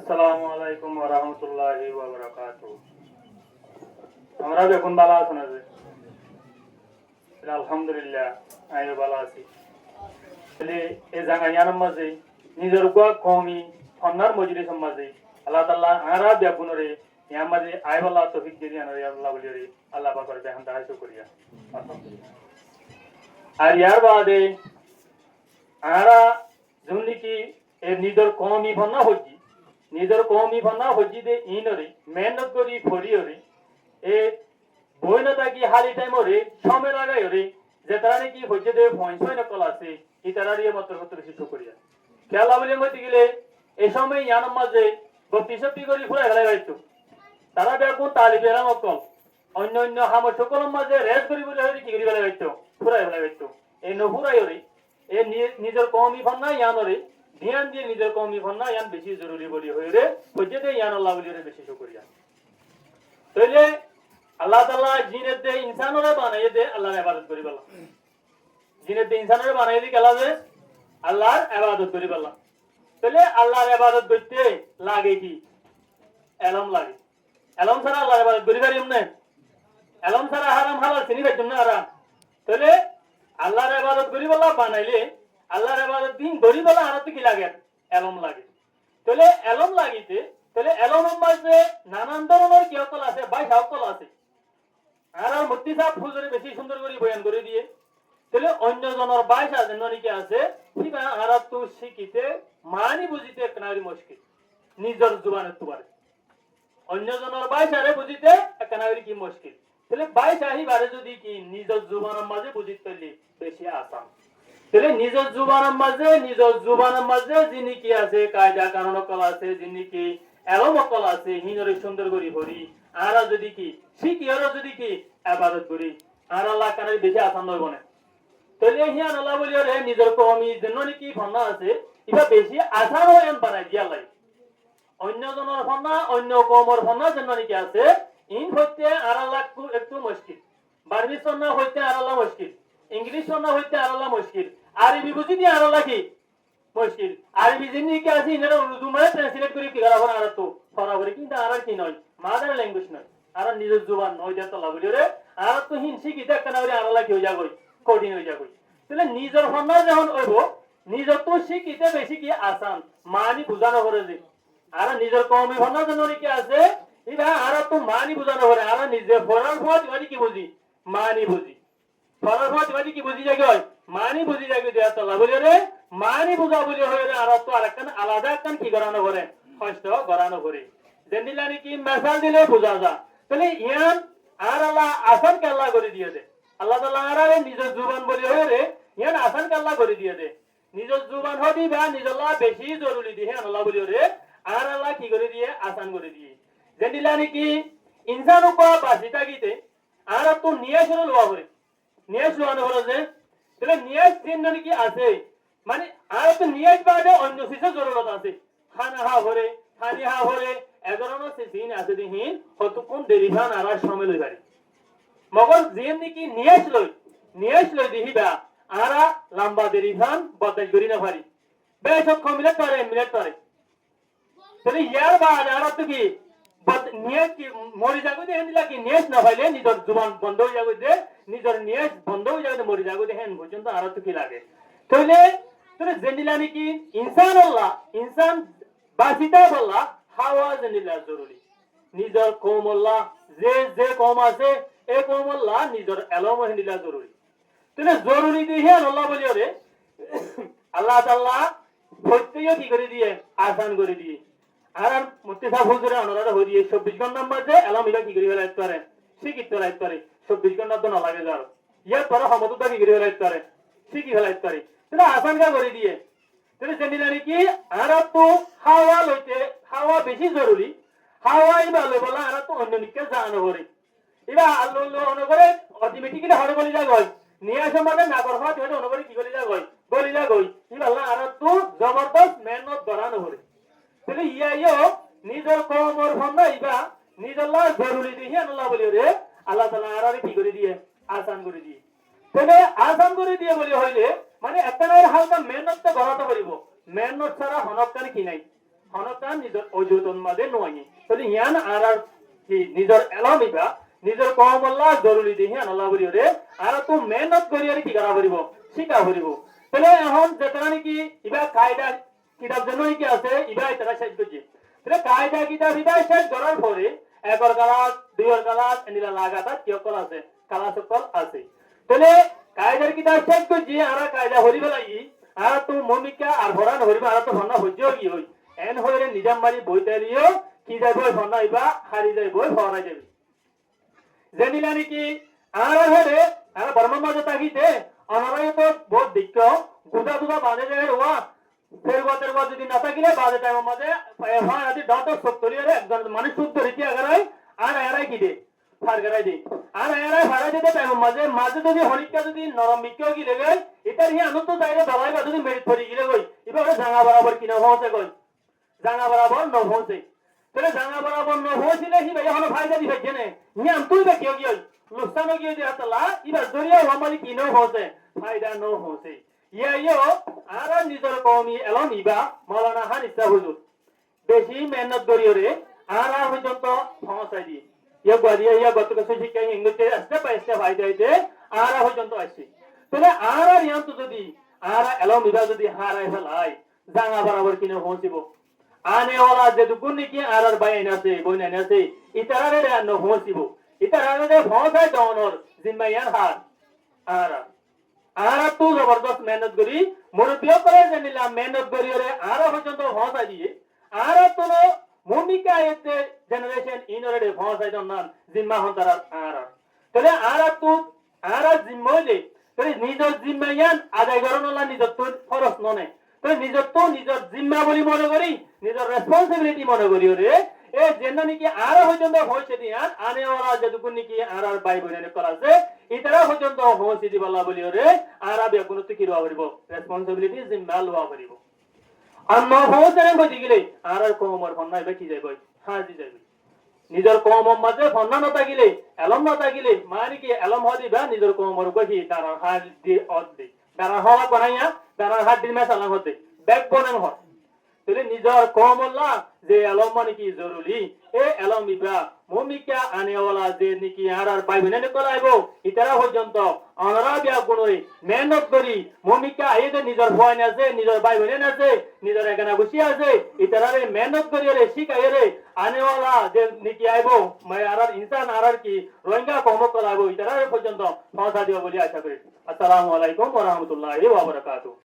আসসালামু আলাইকুম ওয়া রাহমাতুল্লাহি ওয়া বারাকাতুহু। আমরা এখন ভালো আছেন আজি? আলহামদুলিল্লাহ আমিও ভালো আছি। তাহলে এই জায়গার মাঝে নিজের গোয়া কওমি ফন্নার মজলিস মাঝে আল্লাহ তাআলা আরা ব্যাগুনরে ইয়ার মাঝে আইবাল্লাহ তৌফিক দিয়ে আনারে আল্লাহ বলিরে আল্লাহ পাকের বেহামদ হাসু করিয়া আলহামদুলিল্লাহ। আর ইয়ার বাদে আরা জুনি কি এ নিজের কওমি ফন্না হজি নিজের কওমি ফন্না হজি দে ইনরে মেহনত করি ফরিয়রে এ বইনতা কি হালি টাইমরে সময় লাগাইরে যে তারা নাকি হজ্জে দে পয়সা নকল আছে ই তারা দিয়ে মাত্র মাত্র শিশু করিয়া খেলা বলে মতে গেলে এই সময় ইয়ানোর মাঝে বত্রিশটি করি ফুরাই ফেলাই পাইতো তারা বেগুন তালিবে এরাম অকল অন্য অন্য হামর সকলের মাঝে রেস করি বলে হয়ে কি করি ফেলাই পাইতো ফুরাই ফেলাই পাইতো এই নফুরাইরে এ নিজের কওমি ফন্না ইয়ানরে ধ্যান দিয়ে নিজের কওমি ফন্না ইয়ান বেশি জরুরি বলি হয়ে রে হজ্জে দে ইয়ান আল্লাহ বলি বেশি শুকরিয়া তাইলে আল্লাহ তাআলা জিনের দে ইনসানরে বানাইয়ে দে আল্লাহর ইবাদত করি বলা জিনের দে ইনসানরে বানাইয়ে দি কেলা দে আল্লাহর ইবাদত করি বলা তাহলে আল্লাহর ইবাদত করতে লাগে কি এলম লাগে এলম ছাড়া আল্লাহর ইবাদত করি পারি না এলম ছাড়া হারাম হালাল চিনি পাইতুম না হারাম তাহলে আল্লাহর ইবাদত করি বলা বানাইলে আল্লাহর ইবাদত দিন করি বলা আর তো কি লাগে এলম লাগে তাহলে এলম লাগিতে তাহলে এলমের মাঝে নানান ধরনের কি অকল আছে 22 অকল আছে আর মুফতি সাহেব হুজুরে বেশি সুন্দর করে বয়ান করে দিয়ে তাহলে অন্য জনের 22 আছে ননিকে আছে ঠিক আর তো শিখিতে মানি বুঝিতে একনারি মুশকিল নিজের জবানে তোবারে অন্য জনের 22 আরে বুঝিতে একনারি কি মুশকিল তাহলে 22 আহি বারে যদি কি নিজের জবানের মাঝে বুঝিতে পারলি বেশি আসান তাহলে নিজের জবানের মাঝে যিনি কি আছে কায়দা কানুন কল আছে যিনি কি এলম কল আছে হিনরে সুন্দর করি হরি আরা যদি কি শিখি আর যদি কি ইবাদত করি আর আল্লাহ কানের বেশি আসান নয় বনে তাহলে হিয়ান আল্লাহ বলি রে নিজের কওমি জন্য কি ফন্না আছে ইবা বেশি আসান হয় বানাই দিয়া লাই অন্য জনের ফন্না অন্য কওমের ফন্না জন্য কি আছে ইন হইতে আর আল্লাহ একটু মুশকিল বারবি সন্না হইতে আর আল্লাহ মুশকিল ইংলিশ সন্না হইতে আর আল্লাহ মুশকিল আরবি বুঝি দিয়ে আর আল্লাহ কি মুশকিল আরবি জিনি কি আছে ইনারা উর্দু মানে ট্রান্সলেট করে কি করা আর তো ফরাবরি কিন্তু আর কি নয় মাদার ল্যাঙ্গুয়েজ নয় আর নিজের জবান নয় যা তো লাভলি রে আর তো হিনসি কি দেখ না আর আল্লাহ কি হই যাগই কঠিন হই যাগই তাহলে নিজের ফন্না যখন হইব নিজের তো শিখিতে বেশি কি আসান মানি বুঝানো করে যে আর নিজের কওমি ফন্না জন্য কি আছে ইবা আর তো মানি বুঝানো করে আর নিজে ফরাল ফত মানে কি বুঝি মানি বুঝি ফরাল ফত মানে কি বুঝি যাগে হয় মানি বুঝি যাগে দেয়া তো লাভলি রে মানি বুঝা বলি হয়ে আর তো আরেকখান আলাদা একখান কি করানো করে কষ্ট করানো করে যেদিলানি কি মেসাল দিলে বুঝা যা তাহলে ইয়ান আর আল্লাহ আসান কে আল্লাহ করে দিয়ে দে আল্লাহ তাআলা আর নিজের জুবান বলি হয়ে রে ইয়ান আসান কে আল্লাহ করে দিয়ে দে নিজের জুবান হদি বা নিজল্লাহ বেশি জরুরি দিয়ে আল্লাহ বলি রে আর আল্লাহ কি করে দিয়ে আসান করে দিয়ে যেদিলানি কি ইনসান উপা বাসিতা গিতে আর তো নিয়ে শুরু লওয়া করে নিয়ে শুরু হলো যে তাহলে নিয়ে তিন কি আছে মানে আর তো নিয়ত বাদে অন্য কিছু জরুরত আছে খানা হা ভরে খানি হা ভরে এগরনো সে দিন আছে দিন কতক্ষণ দেরি ভান আর সময় লই পারে মগর যেন কি নিয়ত লই দিহিবা আরা লম্বা দেরি ভান বদাই করি না পারি বেশ মিনিট পারে তাহলে ইয়ার বাদ আর তো কি নিয়ত কি মরি যাগো দে হেন লাগি নিয়ত না হইলে নিজের জবান বন্ধ হই যাগো দে নিজের নিয়ত বন্ধ হই যাগো মরি যাগো দে হেন পর্যন্ত আর তো কি লাগে তাহলে তোরে জেনিলানি কি ইনসান বাসিতা বললা হাওয়া জেনিলা জরুরি নিজের কওম আল্লাহ যে কওম আছে এই কওম আল্লাহ নিজের এলম হেনিলা জরুরি তাহলে জরুরি দিয়ে আল্লাহ বলিও রে আল্লাহ তাআলা প্রত্যেক কি করে দিয়ে আসান করে দিয়ে আর মুফতি সাহেব হুজুরে অনরারে হই দিয়ে 24 ঘন্টার মধ্যে এলম ইলা কি করে ফেলাইতে পারে শিখিতে ফেলাইতে পারে 24 ঘন্টা তো না লাগে যার ইয়ার পরে সমতটা কি করে ফেলাইতে পারে শিখি ফেলাইতে পারে তাহলে আসান কা করে দিয়ে তাহলে জেনিলানি কি আর তো হাওয়া লইতে হাওয়া বেশি জরুরি হাওয়াই ভালো বলা আর তো অন্য নিকে জানো করে এবা আল্লাহ অনুকরে অটোমেটিক্যালি হরে বলি যা গয় নিয়ে আসে মানে না করবা তুই অনুকরে কি করি যা গয় বলি যা গই ই আল্লাহ আর তো জবরদস্ত মেহনত করানো করে তাহলে ইয়া নিজের কওমর ফন্না ইবা নিজল্লাহ জরুরি দিয়ে আল্লাহ বলি রে আল্লাহ তাআলা আর কি করে দিয়ে আসান করে দিয়ে তাহলে আসান করে দিয়ে বলি হইলে মানে একটা হালকা মেহনত তো করাতে পারিব মেহনত ছাড়া হনকানি কি নাই হনকা নিজর অজুতন মাঝে নয় তাহলে ইয়ান আর কি নিজর এলামিবা নিজর কমল্লা জরুরি দিহি আল্লাহ বলি রে আর তো মেহনত করি আর কি করা করিব শিকা করিব তাহলে এখন যেটা নাকি ইবা কায়দা কিতাব যেন কি আছে ইবা এটা শেষ করছি তাহলে কায়দা কিতাব ইবা শেষ করার পরে একর কালাস দুইর কালাস এনিলা লাগাতা কি সকল আছে কালা সকল আছে তাহলে কায়দার কিতাব শেষ করছি আর কায়দা হরিব লাগি আর তো মমিকা আর ভরান হরিব আর তো ভন্না হজ্জ কি হই এন হইরে নিজাম মারি বইতালিও কি যাইব ভন্না ইবা হারি যাইব ভরা যাবে যেনিলা নাকি আর হরে আর বর্মা মাঝে তাকিতে অনারাই তো বহুত দিক্ক গুদা দুদা বাঁধে যায় ওয়া ফের বাতের বাদ যদি না থাকিলে বাজে টাইম মাঝে হয় আদি ডট সত্তরি রে একজন মানুষ শুদ্ধ রীতি আগারাই আর এরাই কি দে ফার করাই দে আর এরাই ফারা দিতে টাইম মাঝে মাঝে যদি হরিকা যদি নরম বিক্কেও গিলে গই এটার হি আনন্দ চাইলে দলাই বা যদি মেরিট পড়ি গিলে গই এবারে জাঙ্গা বরাবর কিনা হচ্ছে গই জাঙ্গা বরাবর ন হচ্ছে তাহলে জাঙ্গা বরাবর ন হয়েছিলে হি ভাই হলো ফায়দা দি ভাই নে নি আম তুই বা কিও গিয়ে লুসানো গিয়ে দি আতলা ইবা জরিয়া হমালি কিনো হচ্ছে ফায়দা ন হচ্ছে ইয়া আর নিজের কওমি এলম ইবা মাওলানা হানিসা হুজুর বেশি মেহনত করিও রে আর পর্যন্ত পৌঁছাই দি ইয়া গদিয়া ইয়া গত কিছু শিক্ষা ইংলিশে স্টেপ বাই স্টেপ আইতে আর পর্যন্ত আসি তাহলে আর ইয়ান্ত যদি আর এলম ইবা যদি হারাই ফেলাই জাঙ্গা বরাবর কিনে পৌঁছিব আনে ওলা যে দুকুন কি আর বাইন আছে বইন আছে ইতারে রে ন পৌঁছিব ইতারে রে পৌঁছাই দনর জিম্মায়ান হার আর আর তো জবরদস্ত মেহনত করি মুরব্বিও করে জানিলা মেহনত করি রে আর পর্যন্ত পৌঁছা দিয়ে আর তো ভূমিকা এতে জেনারেশন ইনরে পৌঁছাই দন না জিম্মা হন তার আর তাহলে আর তো আর জিম্মাইলে তাহলে নিজের জিম্মায়ান আদায় করনলা নিজের তো ফরজ ননে তাহলে নিজের তো নিজের জিম্মা বলি মনে করি নিজের রেসপন্সিবিলিটি মনে করি রে এ যেন নাকি আর পর্যন্ত হয়েছে দিয়ান আনে ওরা যেটুকু নাকি আর বাই বোনে করা আছে ইতারা পর্যন্ত হয়েছে দিবাল্লা বলি রে আর বেগুন তো কিরবা করিব রেসপন্সিবিলিটি জিম্মা লওয়া করিব অন্য হয়েছে গতি গেলে আর কমর ফন্না এবার কি যাইব হাজি যাইব নিজের কমর মাঝে ফন্না না থাকিলে এলম না থাকিলে মানে কি এলম হওয়া দিবা নিজের কমর কহি তার হাত দিয়ে অদ দে তার হওয়া বানাইয়া তার হাত দিয়ে মেসালাম হতে ব্যাগ বনাং হয় তাহলে নিজের কমল্লা যে এলম মানে কি জরুরি এ এলম ইবা ভূমিকা আনেওয়ালা যে নাকি আর পাইবে না করাইব ইতারা পর্যন্ত অনরা বিয়া গুণরে মেহনত করি ভূমিকা এই যে নিজের ভয় আছে নিজের ভাই বোন আছে নিজের এখানে বসে আছে ইতারারে মেহনত করি রে শিখাই রে আনেওয়ালা যে নাকি আইব আর ইনসান আর কি রোহিঙ্গা কম করাইব ইতারা পর্যন্ত পৌঁছা দিব বলে আশা করি আসসালামু আলাইকুম ওয়া রাহমাতুল্লাহি ওয়া বারাকাতুহু